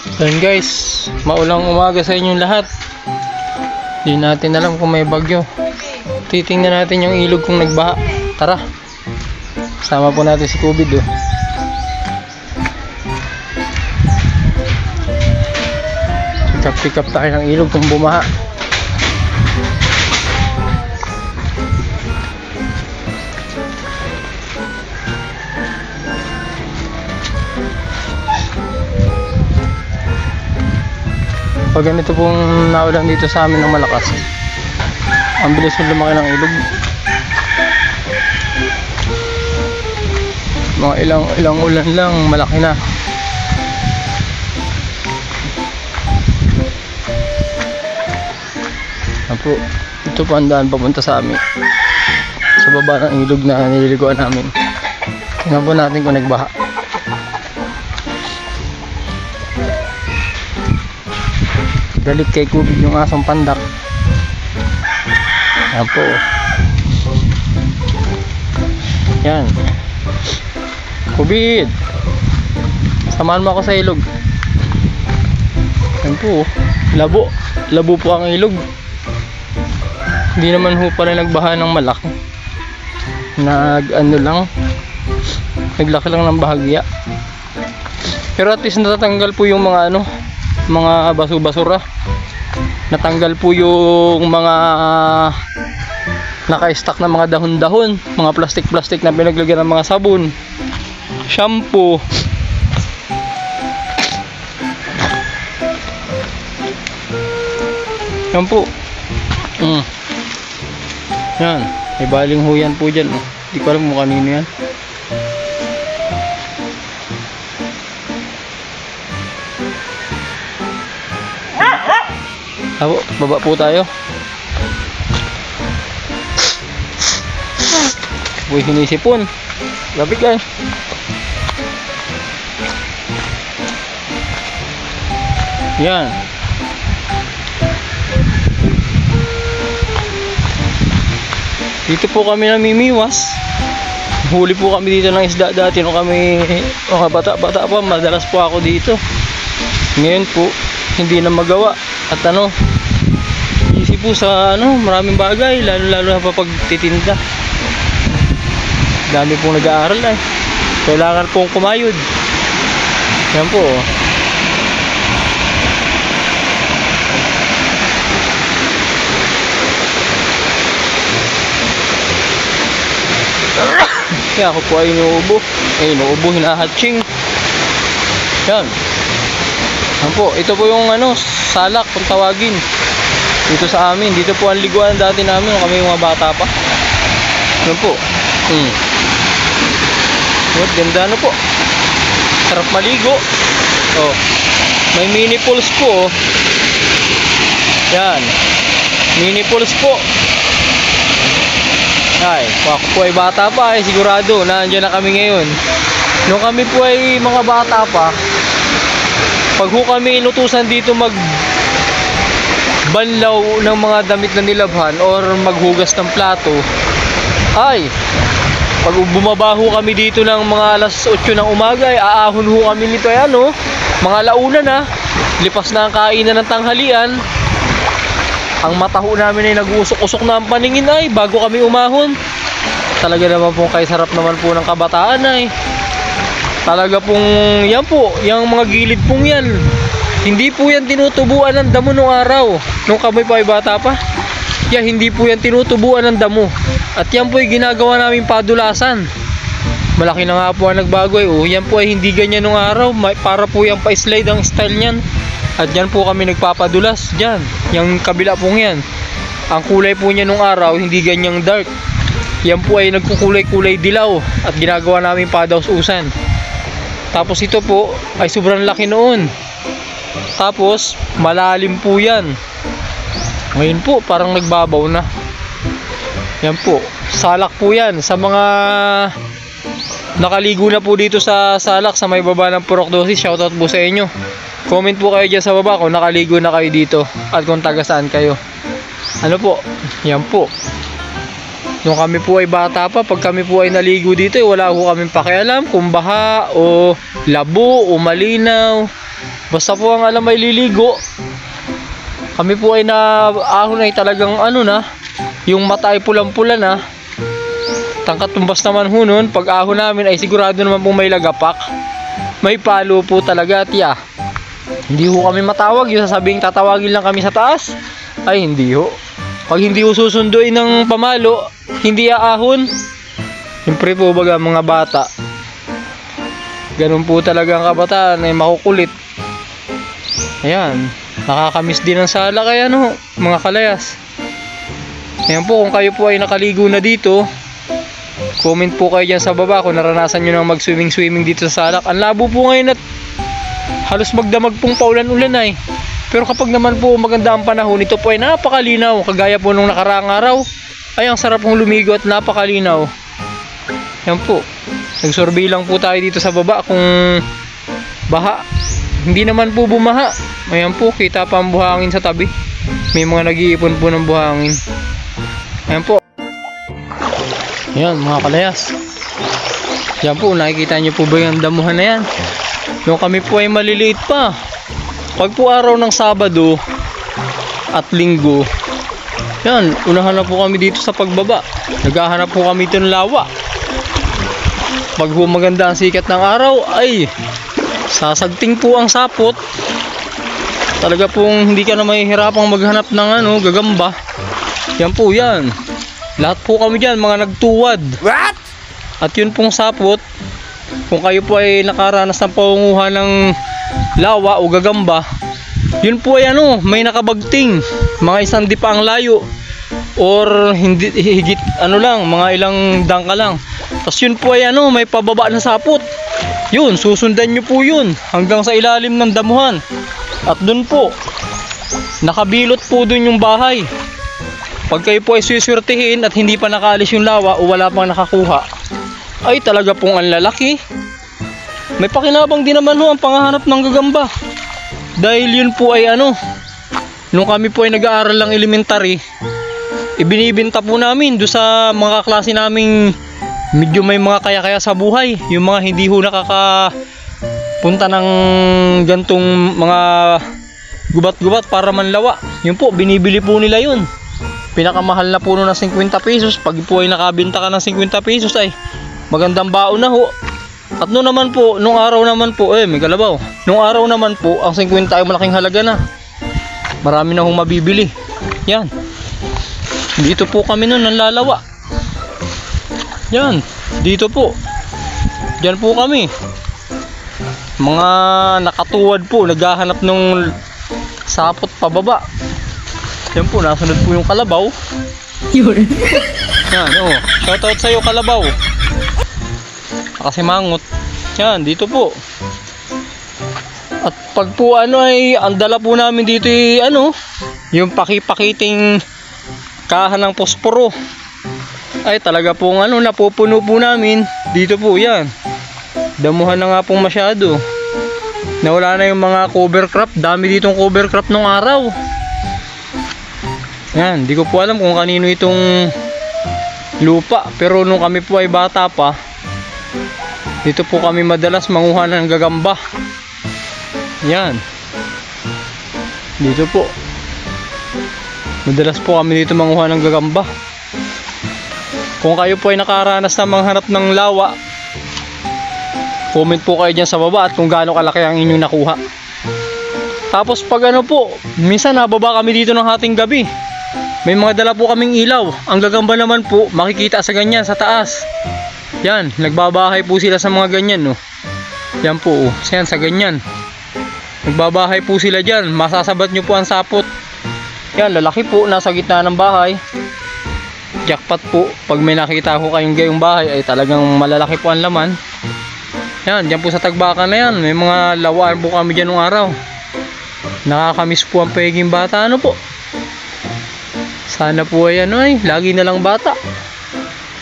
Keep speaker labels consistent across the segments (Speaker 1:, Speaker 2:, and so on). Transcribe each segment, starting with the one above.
Speaker 1: Ayun guys, maulang umaga sa inyong lahat. Di natin alam kung may bagyo. Titingnan natin yung ilog kung nagbaha. Tara, sama po natin si Kubid oh. Pick up tayo ng ilog kung bumaha. Pag ganito pong naulan dito sa amin ng malakas, ang bilis yung lumaki ng ilog. Mga ilang ulan lang malaki na. Po, ito po ang daan papunta sa amin sa baba ng ilog na nililiguan namin. Tingnan po natin kung nagbaha. Galit kay Kubid yung asong pandak. Yan po. Yan. Kubid, samahan mo ako sa ilog. Yan po. Labo po ang ilog. Hindi naman ho pala nagbaha ng malaki. Naglaki lang ng bahagya. Pero at least natatanggal po yung mga mga basura. Natanggal po yung mga naka-stack na mga dahon-dahon, mga plastic na pinaglagyan ng mga sabon, shampoo. Yan po. Yan, may baling huyan po dyan. Hindi ko alam kung kanino yan. Baba po tayo. Uy, hinisipon. Lapit lang. Yan. Dito po kami namimiwas. Huli po kami dito ng isda dati nung kami mga bata pa, madalas po ako dito. Ngayon po hindi na magawa. At easy po sa maraming bagay, lalo na pa pagtitinda. Dami pong nag-aaral ay. Kailangan pong kumayod. Yan po. Kaya ako po ay inuubo, hinahatching. Yan. Yan po, ito po yung salak kung tawagin. Dito sa amin, dito po ang liguan dati namin kami yung mga bata pa. Yan po. Ganda po. Sarap maligo. Oh. May mini pools po. Yan. Mini pools po. Ay, ako po ay bata pa ay sigurado nandiyan na kami ngayon. Nung kami po ay mga bata pa, pag kami inutusan dito banlaw ng mga damit na nilabhan or maghugas ng plato, ay pag bumabaho kami dito ng mga alas 8 ng umaga ay aahon ho kami nito ay mga launa na, lipas na ang kainan ng tanghalian. Ang mata ho namin ay nag-uusok-usok na ang paningin ay bago kami umahon. Talaga naman po kay sarap naman po ng kabataan ay. Talaga pong yan po, yung mga gilid pong yan. Hindi po yan tinutubuan ng damo nung araw. Nung kami pa ay bata pa. Hindi po yan tinutubuan ng damo. At yan po ay ginagawa namin padulasan. Malaki na nga po ang nagbago ay. Yan po ay hindi ganyan nung araw. Para po yan pa-slide ang style niyan. At dyan po kami nagpapadulas. Dyan, yung kabila pong yan. Ang kulay po niya nung araw hindi ganyang dark. Yan po ay nagkukulay-kulay dilaw. At ginagawa namin padaus-usan. Tapos ito po ay sobrang laki noon. Tapos malalim po yan. Ngayon po parang nagbabaw na. Yan po, salak po yan. Sa mga nakaligo na po dito sa salak sa may baba ng Purok 12, shoutout po sa inyo. Comment po kayo dyan sa baba kung nakaligo na kayo dito at kung taga saan kayo. Yan po. Nung kami po ay bata pa, pag kami po ay naligo dito, wala po kaming pakialam kung baha o labo o malinaw. Basta po ang alam ay liligo. Kami po ay naahon ay talagang ano na, yung mata ay pulang-pula na. Tangkatumbas naman ho nun, pag ahon namin ay sigurado naman po may lagapak. May palo po talaga, tiya. Hindi ho kami matawag, yung sasabing tatawagin lang kami sa taas. Ay hindi ho. Pag hindi ho susunduin ng pamalo, hindi aahon. Siyempre po baga mga bata, ganun po talaga ang kabataan ay makukulit. Ayan, nakakamiss din ang sala kaya no, mga kalayas. Ayan po, kung kayo po ay nakaligo na dito, comment po kayo dyan sa baba kung naranasan nyo nang mag-swimming dito sa salak. Ang labo po ngayon at halos magdamag pong paulan-ulan ay. Pero kapag naman po maganda ang panahon, ito po ay napakalinaw. Kagaya po nung nakaraang araw, ay ang sarap pong lumigo at napakalinaw. Ayan po, nagsurvey lang po tayo dito sa baba kung baha. Hindi naman po bumaha. Ayan po, kita pa ang buhangin sa tabi. May mga nag-iipon po ng buhangin. Ayan po. Ayan mga kalayas. Ayan po, nakikita nyo po ba yung damuhan na yan? Nung kami po ay maliliit pa, pag po araw ng Sabado at Linggo, yan, unahan na po kami dito sa pagbaba. Naghahanap po kami ito ng lawa. Pag maganda ang sikat ng araw, ay sasagting po ang sapot. Talaga pong hindi ka na mahihirapang maghanap ng gagamba. Yan po yan. Lahat po kami dyan, mga nagtuwad.
Speaker 2: What?
Speaker 1: At yun pong sapot, kung kayo po ay nakaranas ng pangunguha ng lawa o gagamba, yun po ay may nakabagting. Mga isang dipa ang layo. Or hindi higit lang, mga ilang dangka lang. Tapos yun po ay may pababa na sapot. Yun, susundan nyo po yun hanggang sa ilalim ng damuhan. At dun po, nakabilot po dun yung bahay. Pag kayo po ay suswertihin at hindi pa nakaalis yung lawa o wala pang nakakuha, ay talaga pong ang lalaki. May pakinabang din naman ho ang panghahanap ng gagamba. Dahil yun po ay nung kami po ay nag-aaral ng elementary, ibinibenta po namin do sa mga klase naming medyo may mga kaya-kaya sa buhay, yung mga hindi ho nakakapunta ng gantong mga gubat-gubat para manlawa. Yun po, binibili po nila yun. Pinakamahal na po nun ng 50 pesos. Pag po ay nakabenta ka ng 50 pesos ay magandang baon na ho. At noon naman po, nung araw naman po, may kalabaw. Nung araw naman po, ang 50 ay malaking halaga na. Marami na hong mabibili. Yan. Dito po kami nun nanlalawa. Yan, dito po. Diyan po kami. Mga nakatuwad po, naghahanap ng sapot pababa. Yan po, nasunod po yung kalabaw.
Speaker 2: Yun.
Speaker 1: Yan, shoutout sa'yo kalabaw. Kasi mangot. Yan, dito po. At pag po ay ang dala po namin dito ay yung pakipakiting kahan ng posporo. Ay talaga pong napupuno po namin. Dito po yan. Damuhan na nga pong masyado. Nawala na yung mga cover crop. Dami ditong cover crop nung araw. Yan, di ko po alam kung kanino itong lupa. Pero nung kami po ay bata pa, dito po kami madalas manguha ng gagamba. Yan. Dito po. Madalas po kami dito manguha ng gagamba. Kung kayo po ay nakaranas na manghanap ng lawa, comment po kayo dyan sa baba at kung gaano kalaki ang inyong nakuha. Tapos pag po, minsan nababa kami dito ng hating gabi. May mga dala po kaming ilaw. Ang gagamba naman po, makikita sa ganyan, sa taas. Yan, nagbabahay po sila sa mga ganyan, no. Yan po, yan, sa ganyan. Nagbabahay po sila dyan. Masasabat nyo po ang sapot. Yan, lalaki po, nasa gitna ng bahay. Jackpot po. Pag may nakita ko kayong gayong bahay, ay talagang malalaki po ang laman. Yan, dyan po sa tagbakan na yan. May mga lawaan po kami dyan nung araw. Nakakamiss po ang peging bata, po. Sana po ay lagi na lang bata.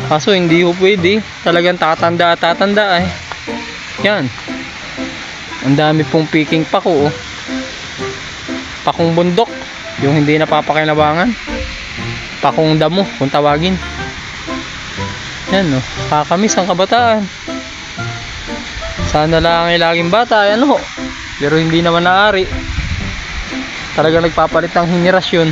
Speaker 1: Kaso hindi po pwede. Talagang tatanda ay. Yan. Ang dami pong piking pako, Pakong bundok. Yung hindi napapakinabangan. Pakong damo, kung tawagin. Yan, kakamiss ang kabataan. Sana lang ay laging bata. Pero hindi naman naari. Talagang nagpapalit ng henerasyon.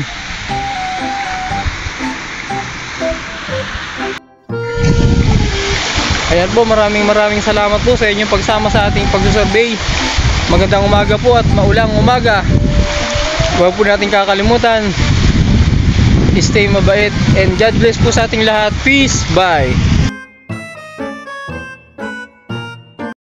Speaker 1: Ayan po, maraming salamat po sa inyong pagsama sa ating pagsusurvey. Magandang umaga po at maulang umaga. Huwag po natin kakalimutan, stay mabait and God bless po sa ating lahat. Peace, bye.